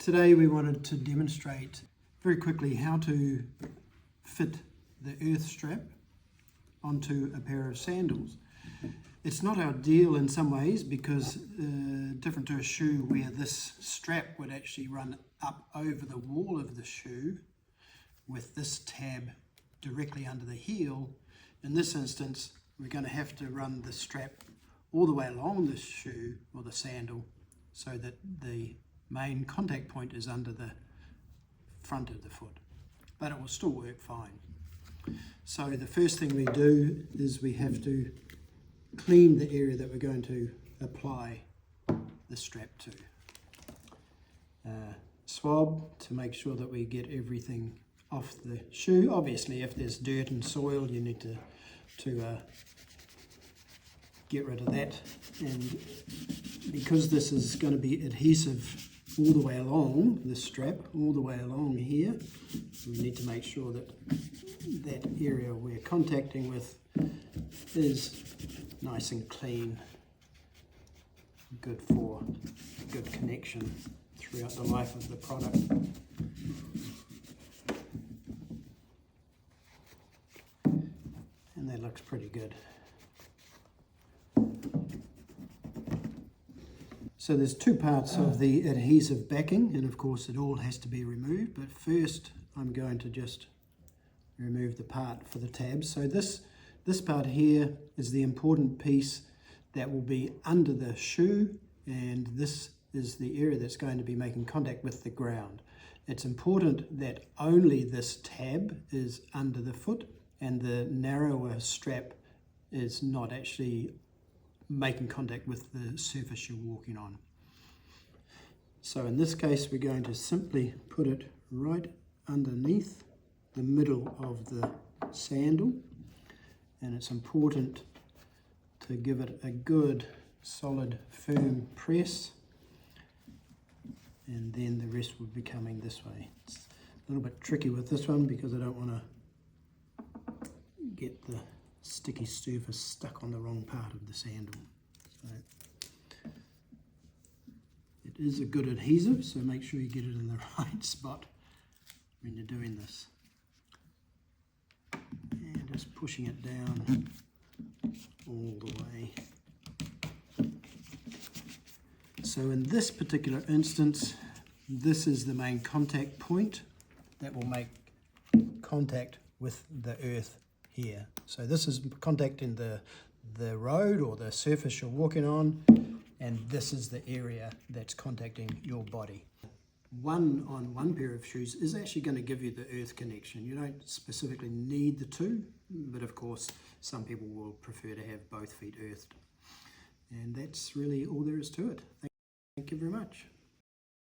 Today we wanted to demonstrate very quickly how to fit the Erthe strap onto a pair of sandals. It's not ideal in some ways because different to a shoe where this strap would actually run up over the wall of the shoe with this tab directly under the heel. In this instance, we're going to have to run the strap all the way along the shoe or the sandal so that the main contact point is under the front of the foot, but it will still work fine. So the first thing we do is we have to clean the area that we're going to apply the strap to. Swab to make sure that we get everything off the shoe. Obviously if there's dirt and soil you need to get rid of that, and because this is going to be adhesive all the way along the strap, all the way along here, we need to make sure that that area we're contacting with is nice and clean, good for good connection throughout the life of the product. And that looks pretty good. So there's two parts of the adhesive backing, and of course it all has to be removed, but first I'm going to just remove the part for the tabs. So this part here is the important piece that will be under the shoe, and this is the area that's going to be making contact with the ground. It's important that only this tab is under the foot and the narrower strap is not actually making contact with the surface you're walking on. So in this case we're going to simply put it right underneath the middle of the sandal, and it's important to give it a good solid firm press, and then the rest will be coming this way. It's a little bit tricky with this one because I don't want to get the sticky surface stuck on the wrong part of the sandal. So it is a good adhesive, so make sure you get it in the right spot when you're doing this. And just pushing it down all the way. So in this particular instance, this is the main contact point that will make contact with the earth here. So this is contacting the road or the surface you're walking on, and this is the area that's contacting your body. One on one pair of shoes is actually going to give you the earth connection. You don't specifically need the two, but of course some people will prefer to have both feet earthed. And that's really all there is to it. Thank you very much.